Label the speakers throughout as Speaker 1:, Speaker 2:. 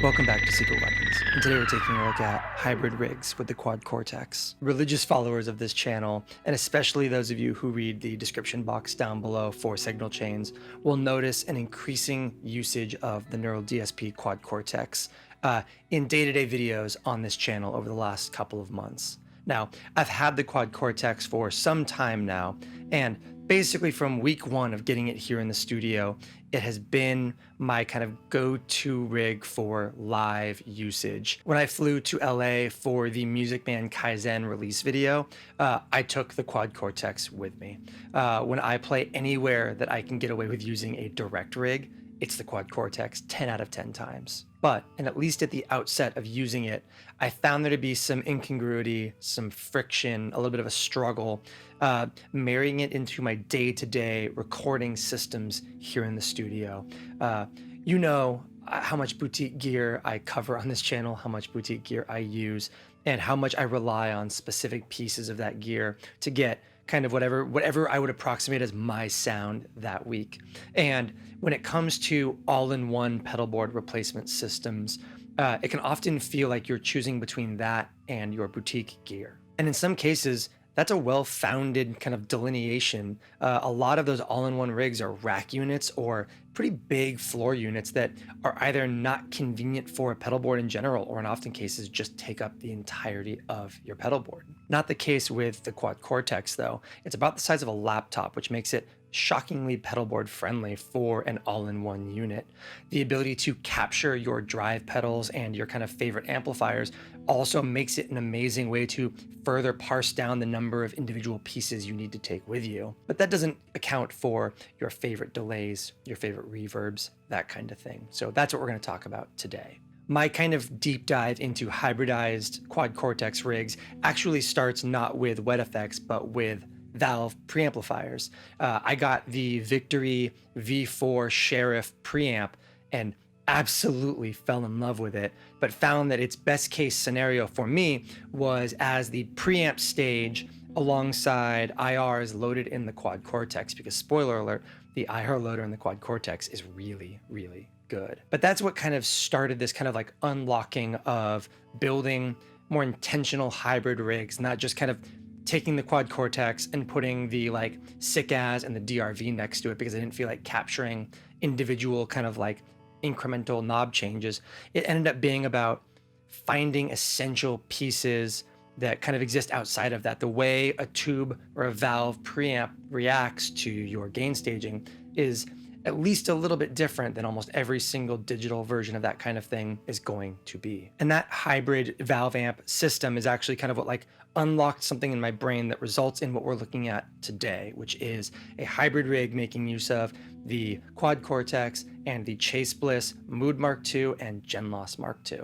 Speaker 1: Welcome back to Secret Weapons, and today we're taking a look at hybrid rigs with the Quad Cortex. Religious followers of this channel, and especially those of you who read the description box down below for signal chains, will notice an increasing usage of the NeuralDSP Quad Cortex in day-to-day videos on this channel over the last couple of months. Now, I've had the Quad Cortex for some time now, and basically from week one of getting it here in the studio, it has been my kind of go-to rig for live usage. When I flew to LA for the Music Man Kaizen release video, I took the Quad Cortex with me. When I play anywhere that I can get away with using a direct rig, it's the Quad Cortex 10 out of 10 times. But, and at least at the outset of using it, I found there to be some incongruity, some friction, a little bit of a struggle, marrying it into my day-to-day recording systems here in the studio. You know how much boutique gear I cover on this channel, how much boutique gear I use, and how much I rely on specific pieces of that gear to get kind of whatever I would approximate as my sound that week. And when it comes to all-in-one pedal board replacement systems, it can often feel like you're choosing between that and your boutique gear. And in some cases, that's a well-founded kind of delineation. A lot of those all-in-one rigs are rack units or pretty big floor units that are either not convenient for a pedal board in general, or in often cases just take up the entirety of your pedal board. Not the case with the Quad Cortex though. It's about the size of a laptop, which makes it shockingly pedal board friendly for an all-in-one unit. The ability to capture your drive pedals and your kind of favorite amplifiers also makes it an amazing way to further parse down the number of individual pieces you need to take with you. But that doesn't account for your favorite delays, your favorite reverbs, that kind of thing. So that's what we're going to talk about today. My kind of deep dive into hybridized Quad Cortex rigs actually starts not with wet effects, but with Valve preamplifiers. I got the Victory V4 Sheriff preamp and absolutely fell in love with it, but found that its best case scenario for me was as the preamp stage alongside IRs loaded in the Quad Cortex, because spoiler alert, the IR loader in the Quad Cortex is really, really good. But that's what kind of started this kind of like unlocking of building more intentional hybrid rigs, not just kind of taking the Quad Cortex and putting the like sick as and the DRV next to it because I didn't feel like capturing individual kind of like incremental knob changes. It ended up being about finding essential pieces that kind of exist outside of that. The way a tube or a valve preamp reacts to your gain staging is at least a little bit different than almost every single digital version of that kind of thing is going to be. And that hybrid valve amp system is actually kind of what like unlocked something in my brain that results in what we're looking at today, which is a hybrid rig making use of the Quad Cortex and the Chase Bliss Mood Mark II and Gen Loss Mark II.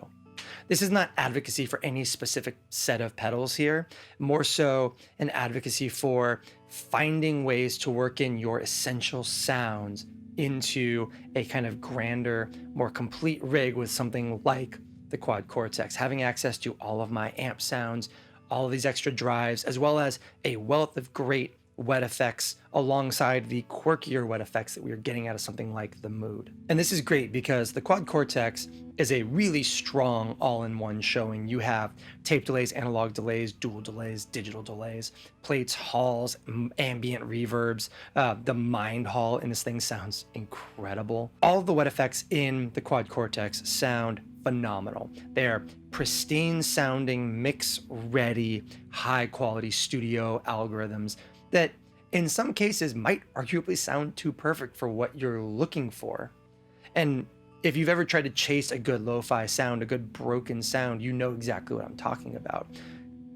Speaker 1: This is not advocacy for any specific set of pedals here, more so an advocacy for finding ways to work in your essential sounds into a kind of grander, more complete rig with something like the Quad Cortex, having access to all of my amp sounds, all of these extra drives, as well as a wealth of great wet effects alongside the quirkier wet effects that we are getting out of something like the Mood. And this is great because the Quad Cortex is a really strong all-in-one showing. You have tape delays, analog delays, dual delays, digital delays, plates, halls, ambient reverbs. The mind hall in this thing sounds incredible. All of the wet effects in the Quad Cortex sound phenomenal. They're pristine sounding, mix ready, high quality studio algorithms that in some cases might arguably sound too perfect for what you're looking for. And if you've ever tried to chase a good lo-fi sound, a good broken sound, you know exactly what I'm talking about.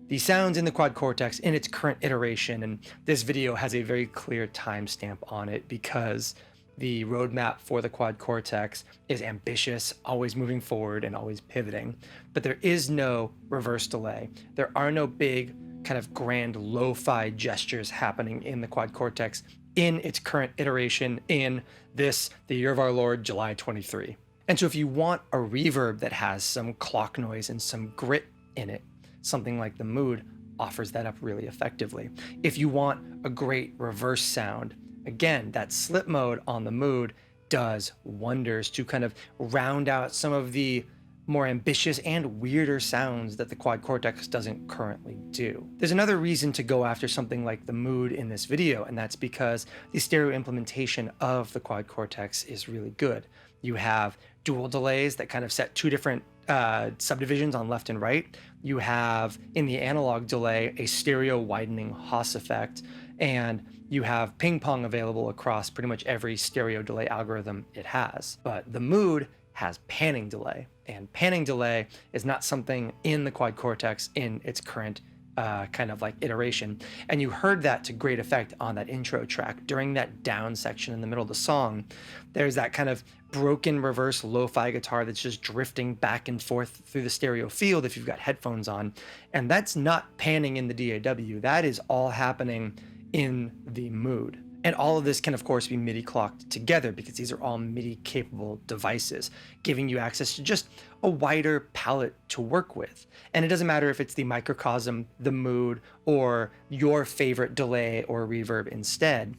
Speaker 1: The sounds in the Quad Cortex in its current iteration, and this video has a very clear timestamp on it because the roadmap for the Quad Cortex is ambitious, always moving forward and always pivoting, but there is no reverse delay. There are no big kind of grand lo-fi gestures happening in the Quad Cortex in its current iteration in this, the year of our Lord, July 23. And so if you want a reverb that has some clock noise and some grit in it, something like the Mood offers that up really effectively. If you want a great reverse sound, again, that slip mode on the Mood does wonders to kind of round out some of the more ambitious and weirder sounds that the Quad Cortex doesn't currently do. There's another reason to go after something like the Mood in this video, and that's because the stereo implementation of the Quad Cortex is really good. You have dual delays that kind of set two different subdivisions on left and right. You have, in the analog delay, a stereo widening Haas effect, and you have ping pong available across pretty much every stereo delay algorithm it has. But the Mood has panning delay, and panning delay is not something in the Quad Cortex in its current kind of like iteration. And you heard that to great effect on that intro track. During that down section in the middle of the song, there's that kind of broken reverse lo-fi guitar that's just drifting back and forth through the stereo field if you've got headphones on. And that's not panning in the DAW. That is all happening in the Mood. And all of this can, of course, be MIDI clocked together because these are all MIDI capable devices, giving you access to just a wider palette to work with. And it doesn't matter if it's the microcosm, the Mood, or your favorite delay or reverb instead.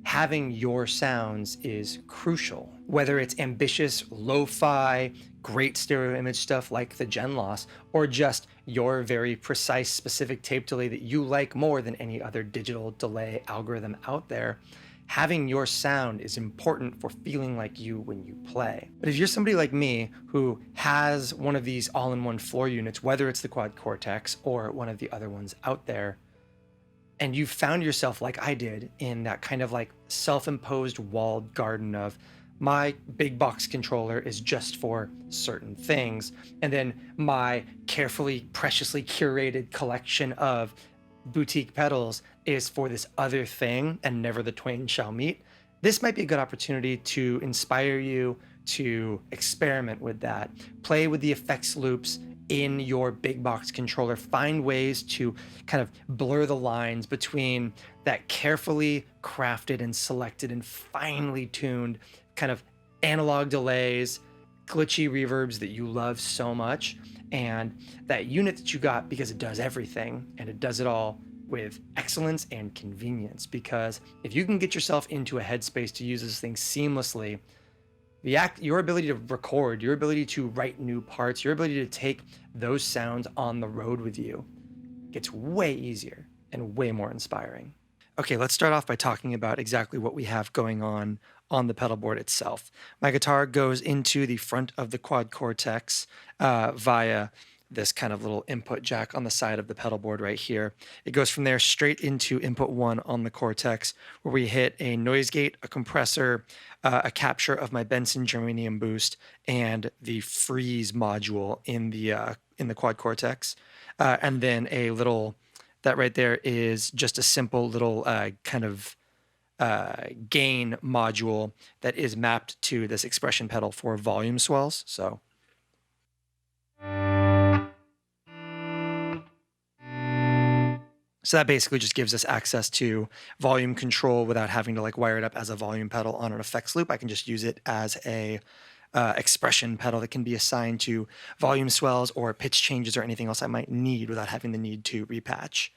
Speaker 1: Having your sounds is crucial. Whether it's ambitious, lo-fi, great stereo image stuff like the Gen Loss, or just your very precise, specific tape delay that you like more than any other digital delay algorithm out there, having your sound is important for feeling like you when you play. But if you're somebody like me who has one of these all-in-one floor units, whether it's the Quad Cortex or one of the other ones out there, and you've found yourself like I did in that kind of like self-imposed walled garden of my big box controller is just for certain things, and then my carefully, preciously curated collection of boutique pedals is for this other thing, and never the twain shall meet. This might be a good opportunity to inspire you to experiment with that. Play with the effects loops in your big box controller. Find ways to kind of blur the lines between that carefully crafted and selected and finely tuned kind of analog delays, glitchy reverbs that you love so much, and that unit that you got because it does everything, and it does it all with excellence and convenience. Because if you can get yourself into a headspace to use this thing seamlessly, your ability to record, your ability to write new parts, your ability to take those sounds on the road with you gets way easier and way more inspiring. Okay, let's start off by talking about exactly what we have going on the pedal board itself. My guitar goes into the front of the Quad Cortex via this kind of little input jack on the side of the pedal board right here. It goes from there straight into input 1 on the Cortex, where we hit a noise gate, a compressor, a capture of my Benson germanium boost, and the freeze module in the Quad Cortex, and then a little. That right there is just a simple little kind of gain module that is mapped to this expression pedal for volume swells. So that basically just gives us access to volume control without having to like wire it up as a volume pedal on an effects loop. I can just use it as a expression pedal that can be assigned to volume swells or pitch changes or anything else I might need without having the need to repatch.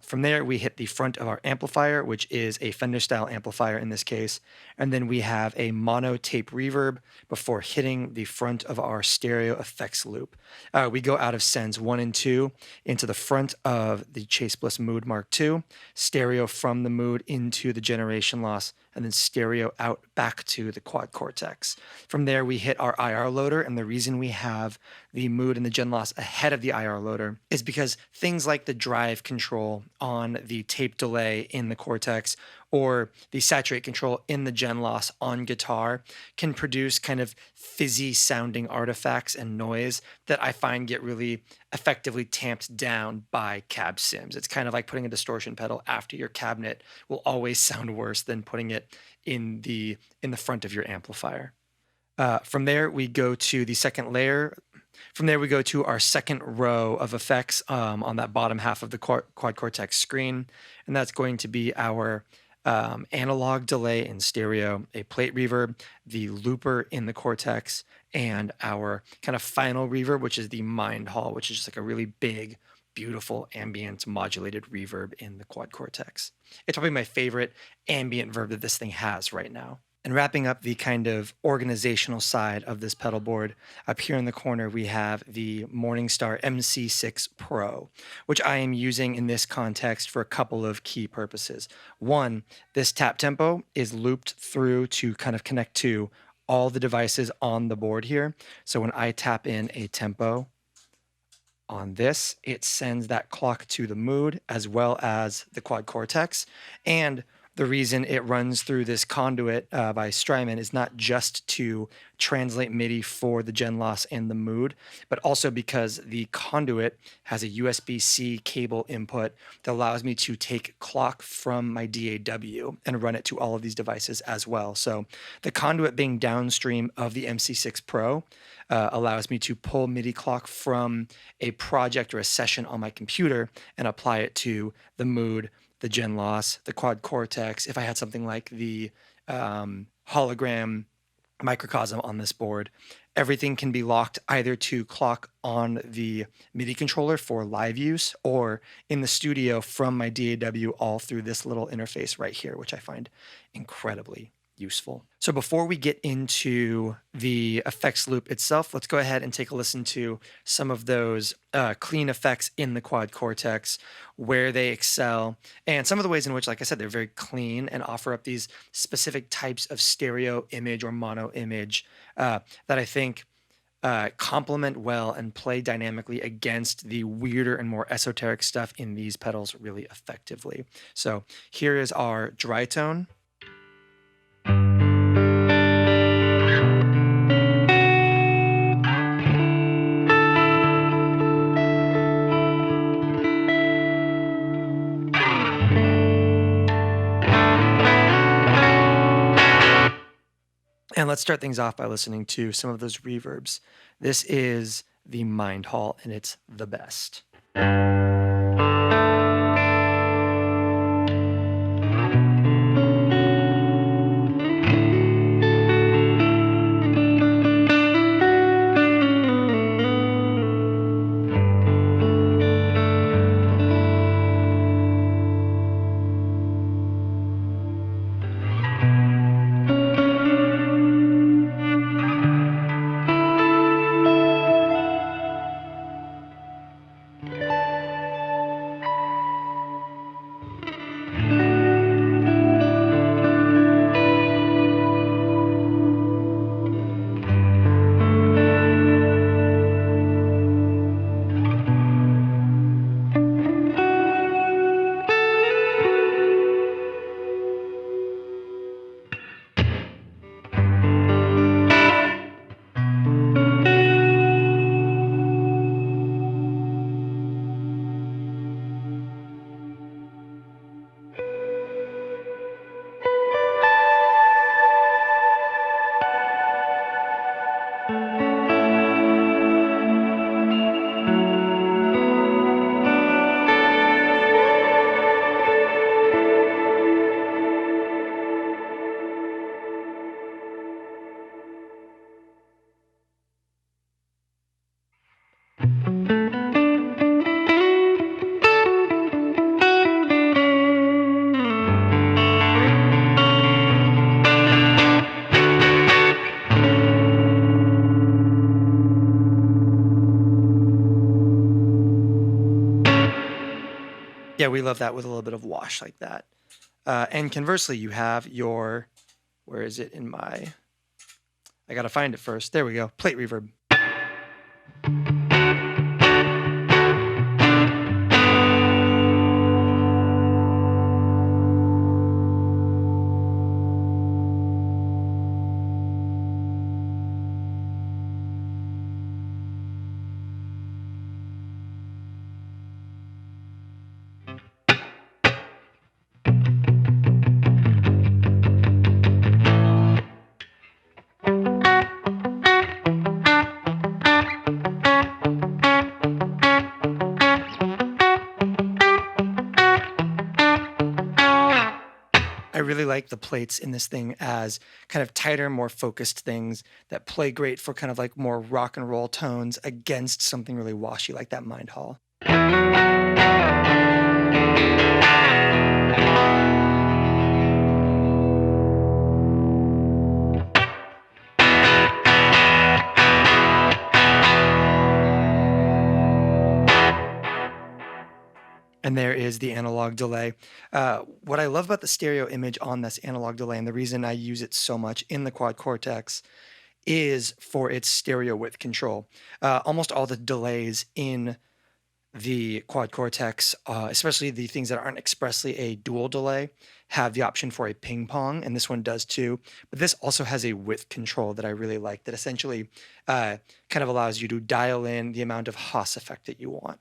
Speaker 1: From there, we hit the front of our amplifier, which is a Fender style amplifier in this case. And then we have a mono tape reverb before hitting the front of our stereo effects loop. We go out of sends 1 and 2 into the front of the Chase Bliss Mood Mark II, stereo from the Mood into the generation loss, and then stereo out back to the Quad Cortex. From there, we hit our IR loader, and the reason we have the Mood and the gen loss ahead of the IR loader is because things like the drive control on the tape delay in the Cortex or the saturate control in the gen loss on guitar can produce kind of fizzy sounding artifacts and noise that I find get really effectively tamped down by cab sims. It's kind of like putting a distortion pedal after your cabinet will always sound worse than putting it in the front of your amplifier. From there, we go to the second layer. From there, we go to our second row of effects on that bottom half of the Quad Cortex screen, and that's going to be our analog delay in stereo, a plate reverb, the looper in the Cortex, and our kind of final reverb, which is the Mind Hall, which is just like a really big, beautiful ambient modulated reverb in the Quad Cortex. It's probably my favorite ambient verb that this thing has right now. And wrapping up the kind of organizational side of this pedal board, up here in the corner we have the Morningstar Mc6 Pro, which I am using in this context for a couple of key purposes. One, this tap tempo is looped through to kind of connect to all the devices on the board here. So when I tap in a tempo on this, it sends that clock to the Mood as well as the Quad Cortex. And the reason it runs through this conduit by Strymon is not just to translate MIDI for the gen loss and the Mood, but also because the conduit has a USB-C cable input that allows me to take clock from my DAW and run it to all of these devices as well. So the conduit being downstream of the Mc6 Pro allows me to pull MIDI clock from a project or a session on my computer and apply it to the Mood, the gen loss, the Quad Cortex. If I had something like the hologram microcosm on this board, everything can be locked either to clock on the MIDI controller for live use or in the studio from my DAW all through this little interface right here, which I find incredibly useful. So before we get into the effects loop itself, let's go ahead and take a listen to some of those clean effects in the Quad Cortex, where they excel, and some of the ways in which, like I said, they're very clean and offer up these specific types of stereo image or mono image that I think complement well and play dynamically against the weirder and more esoteric stuff in these pedals really effectively. So here is our dry tone. And let's start things off by listening to some of those reverbs. This is the Mind Hall, and it's the best. Yeah, we love that with a little bit of wash like that. And conversely, you have your, where is it in my, I gotta find it first. There we go, plate reverb. I really like the plates in this thing as kind of tighter, more focused things that play great for kind of like more rock and roll tones against something really washy like that Mind Hall. And there is the analog delay. What I love about the stereo image on this analog delay, and the reason I use it so much in the Quad Cortex, is for its stereo width control. Almost all the delays in the Quad Cortex, especially the things that aren't expressly a dual delay, have the option for a ping pong, and this one does too. But this also has a width control that I really like that essentially kind of allows you to dial in the amount of Haas effect that you want.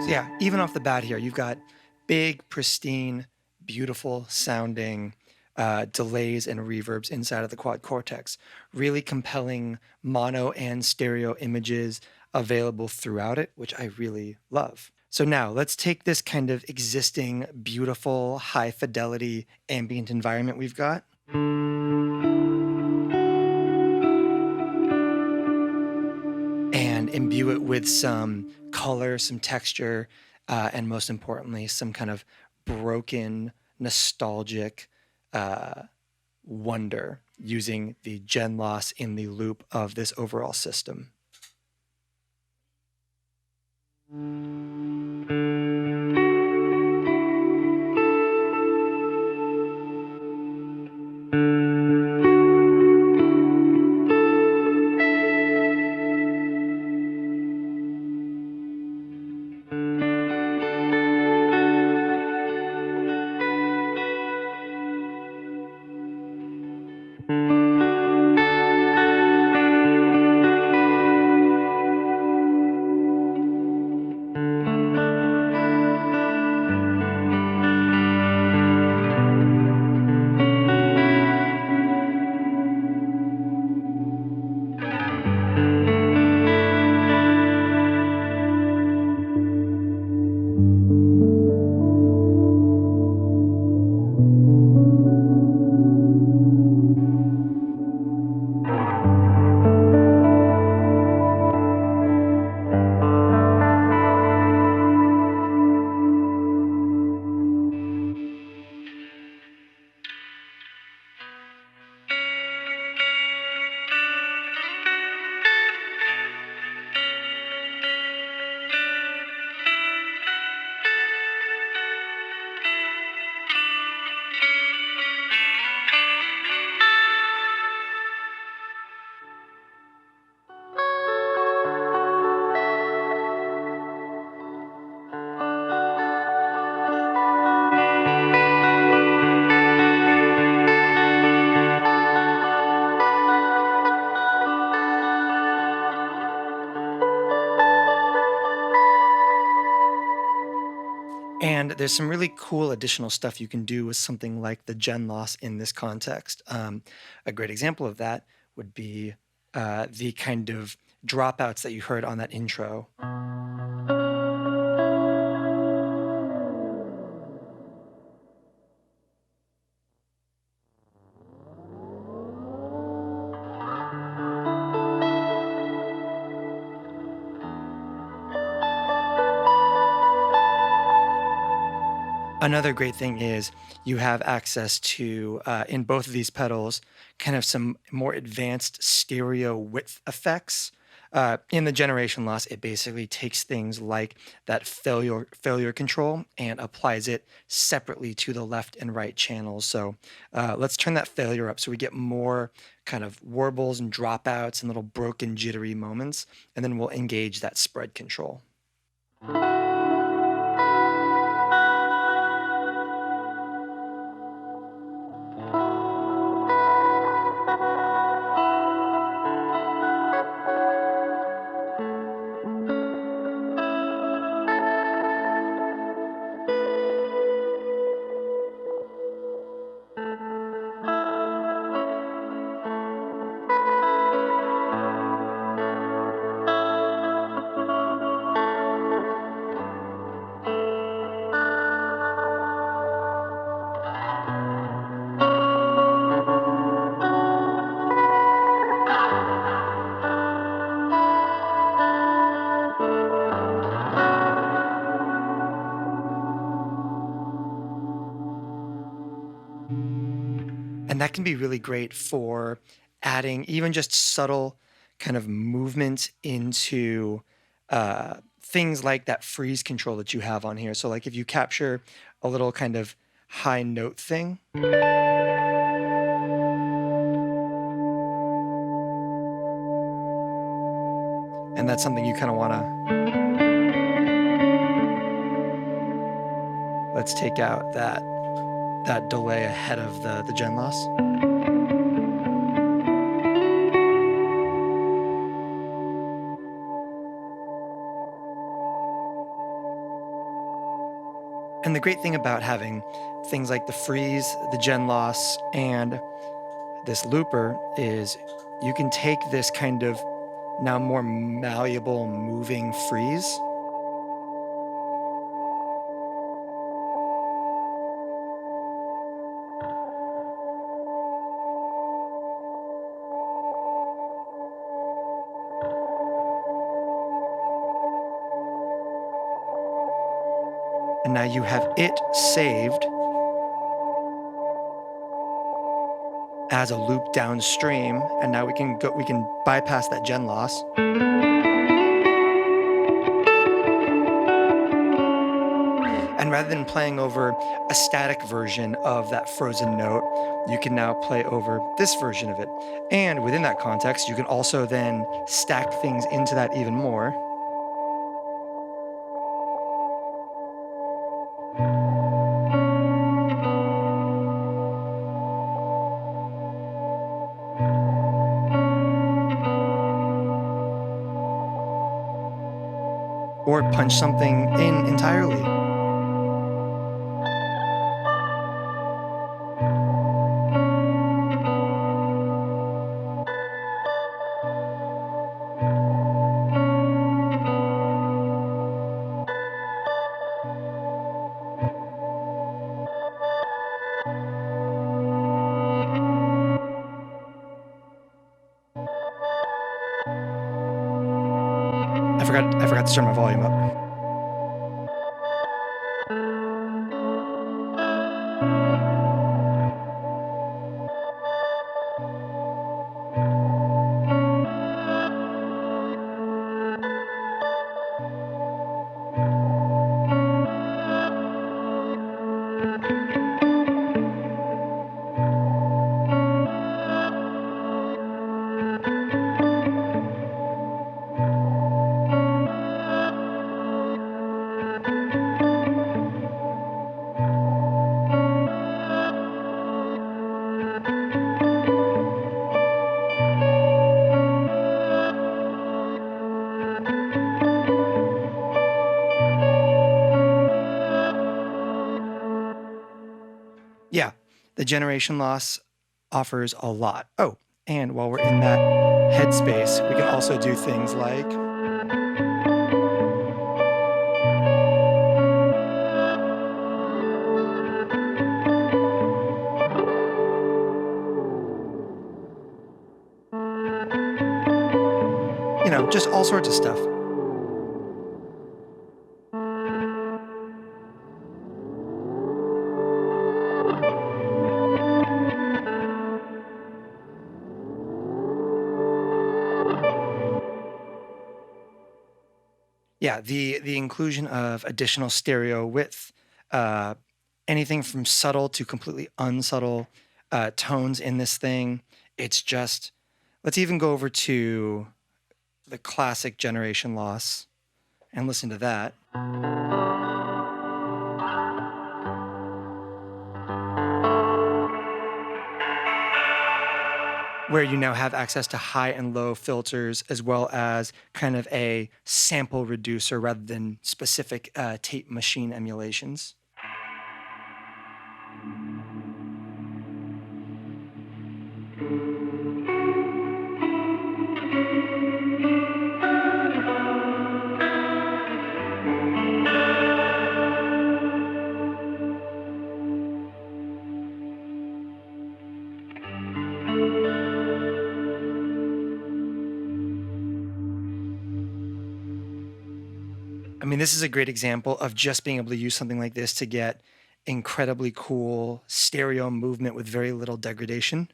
Speaker 1: Yeah, even off the bat here, you've got big, pristine, beautiful sounding delays and reverbs inside of the Quad Cortex. Really compelling mono and stereo images available throughout it, which I really love. So now let's take this kind of existing, beautiful, high fidelity ambient environment we've got. And imbue it with some color, some texture, and most importantly, some kind of broken, nostalgic wonder using the gen loss in the loop of this overall system. And there's some really cool additional stuff you can do with something like the gen loss in this context. A great example of that would be the kind of dropouts that you heard on that intro. Another great thing is you have access to, in both of these pedals, kind of some more advanced stereo width effects. In the generation loss, it basically takes things like that failure control and applies it separately to the left and right channels. So let's turn that failure up so we get more kind of warbles and dropouts and little broken jittery moments, and then we'll engage that spread control. And that can be really great for adding even just subtle kind of movement into things like that freeze control that you have on here. So like if you capture a little kind of high note thing, and that's something you kind of want to, let's take out that delay ahead of the gen loss. And the great thing about having things like the freeze, the gen loss, and this looper is you can take this kind of now more malleable moving freeze and now you have it saved as a loop downstream, and now we can bypass that gen loss. And rather than playing over a static version of that frozen note, you can now play over this version of it. And within that context, you can also then stack things into that even more. Or punch something in entirely. I forgot to turn my volume up. The generation loss offers a lot. Oh, and while we're in that headspace, we can also do things like just all sorts of stuff. Yeah, the inclusion of additional stereo width, uh, anything from subtle to completely unsubtle tones in this thing. It's just, let's even go over to the classic generation loss and listen to that. Where you now have access to high and low filters, as well as kind of a sample reducer rather than specific tape machine emulations. I mean, this is a great example of just being able to use something like this to get incredibly cool stereo movement with very little degradation.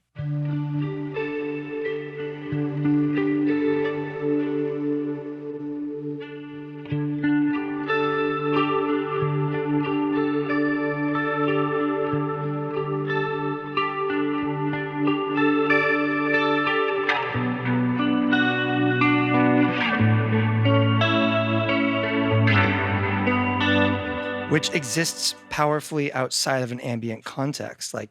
Speaker 1: Which exists powerfully outside of an ambient context. Like,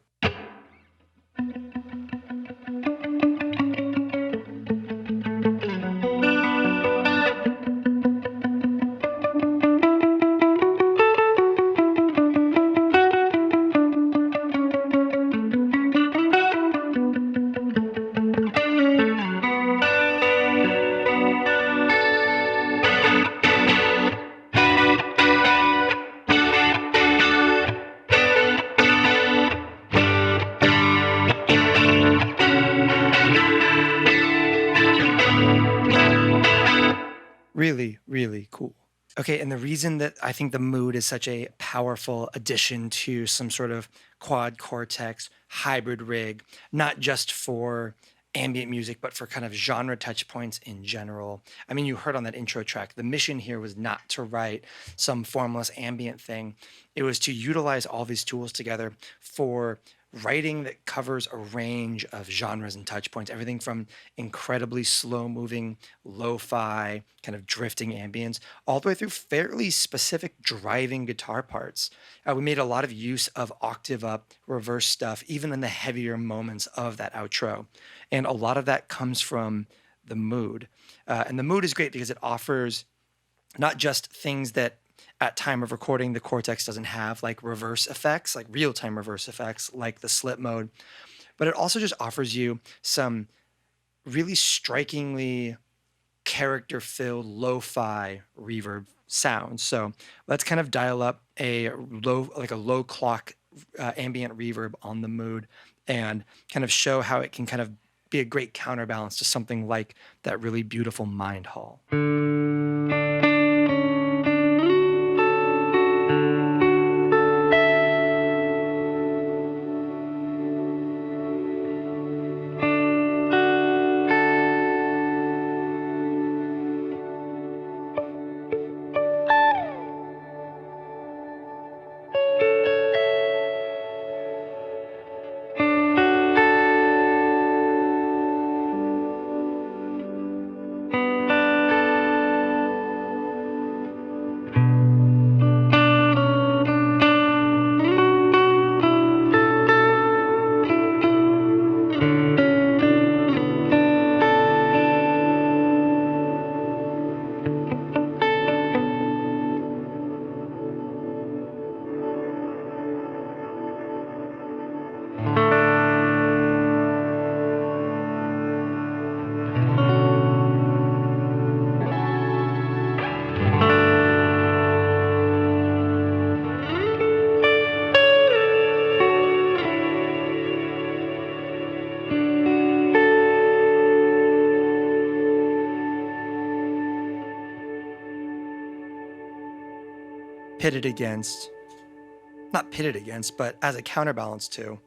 Speaker 1: really, really cool. Okay, and the reason that I think the mood is such a powerful addition to some sort of quad cortex hybrid rig, not just for ambient music, but for kind of genre touch points in general. I mean, you heard on that intro track, the mission here was not to write some formless ambient thing. It was to utilize all these tools together for writing that covers a range of genres and touch points, everything from incredibly slow moving lo-fi kind of drifting ambience all the way through fairly specific driving guitar parts. We made a lot of use of octave up reverse stuff even in the heavier moments of that outro, and a lot of that comes from the mood. And the mood is great because it offers not just things that at time of recording the Cortex doesn't have, like reverse effects, like real-time reverse effects, like the slip mode, but it also just offers you some really strikingly character-filled lo-fi reverb sounds. So let's kind of dial up a low clock ambient reverb on the mood and kind of show how it can kind of be a great counterbalance to something like that really beautiful Mind Hall. pitted against, not pitted against, but as a counterbalance to.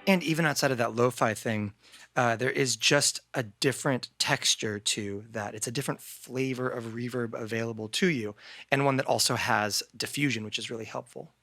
Speaker 1: And even outside of that lo-fi thing, there is just a different texture to that. It's a different flavor of reverb available to you, and one that also has diffusion, which is really helpful.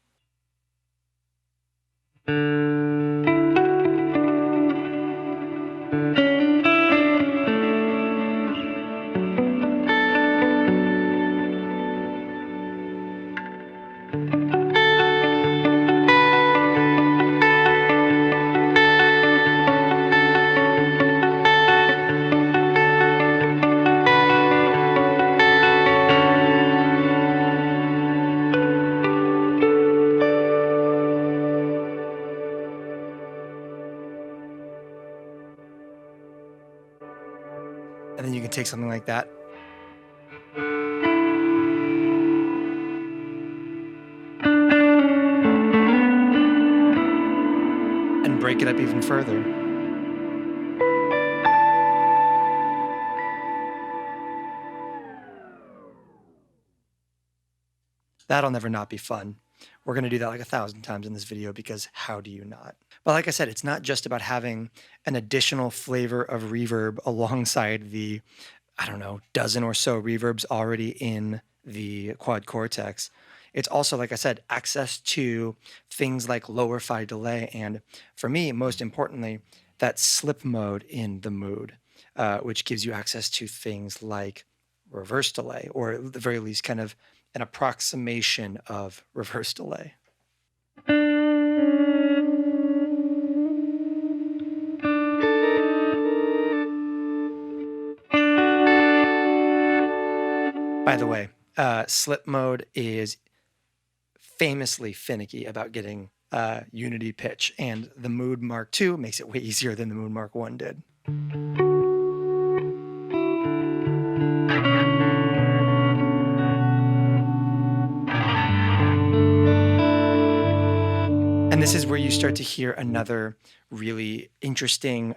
Speaker 1: And then you can take something like that and break it up even further. That'll never not be fun. We're going to do that like 1,000 times in this video because how do you not? But like I said, it's not just about having an additional flavor of reverb alongside the, I don't know, dozen or so reverbs already in the Quad Cortex. It's also, like I said, access to things like lower fi delay, and for me, most importantly, that slip mode in the mood, which gives you access to things like reverse delay, or at the very least, kind of an approximation of reverse delay. By the way, slip mode is famously finicky about getting unity pitch, and the Mood Mark II makes it way easier than the Mood Mark I did. And this is where you start to hear another really interesting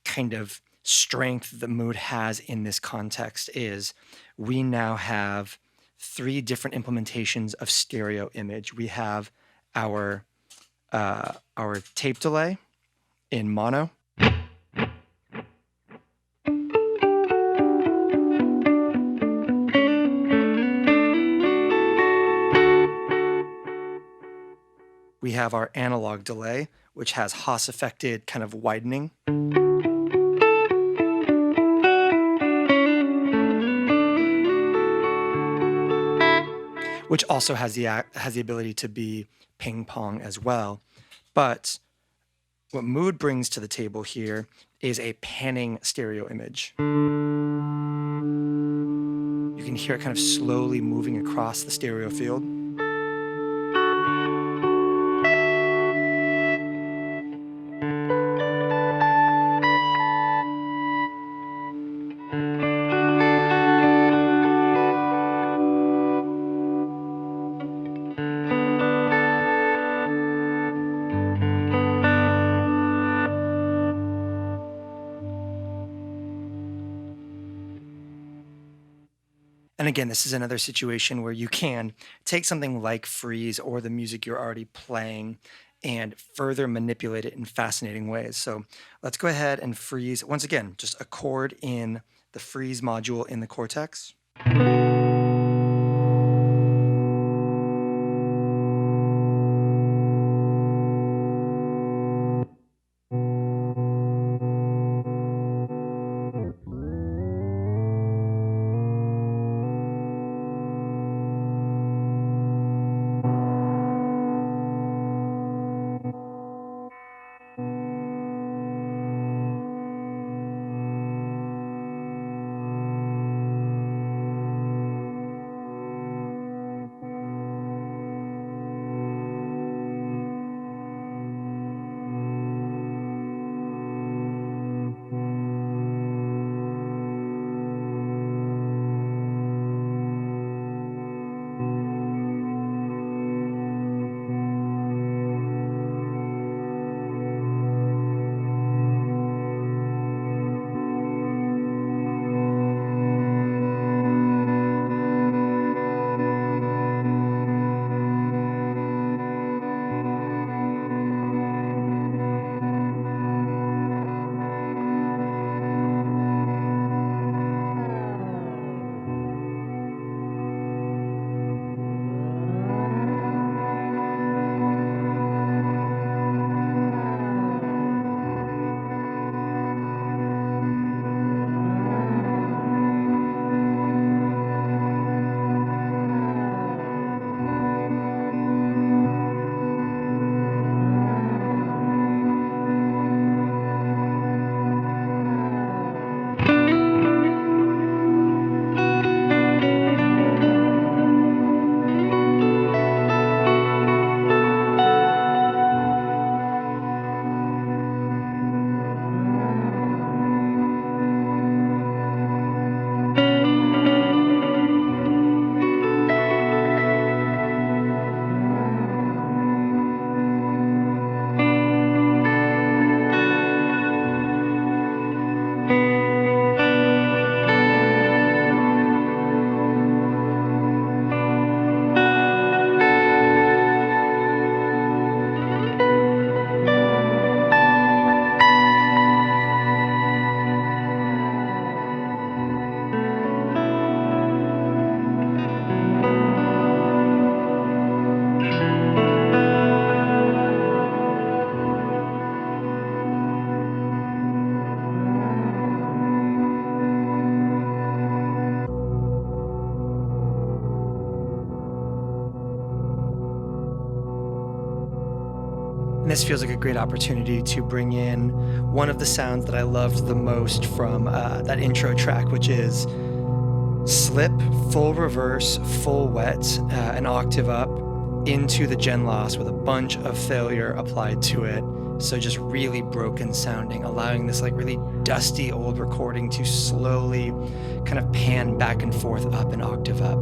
Speaker 1: kind of strength the Mood has in this context is we now have 3 different implementations of stereo image. We have our tape delay in mono. We have our analog delay, which has Haas affected kind of widening. Which also has the ability to be ping pong as well. But what Mood brings to the table here is a panning stereo image. You can hear it kind of slowly moving across the stereo field. And again, this is another situation where you can take something like Freeze or the music you're already playing and further manipulate it in fascinating ways. So let's go ahead and freeze. Once again, just a chord in the Freeze module in the Cortex. And this feels like a great opportunity to bring in one of the sounds that I loved the most from that intro track, which is slip, full reverse, full wet, an octave up into the gen loss with a bunch of failure applied to it. So just really broken sounding, allowing this like really dusty old recording to slowly kind of pan back and forth up an octave up.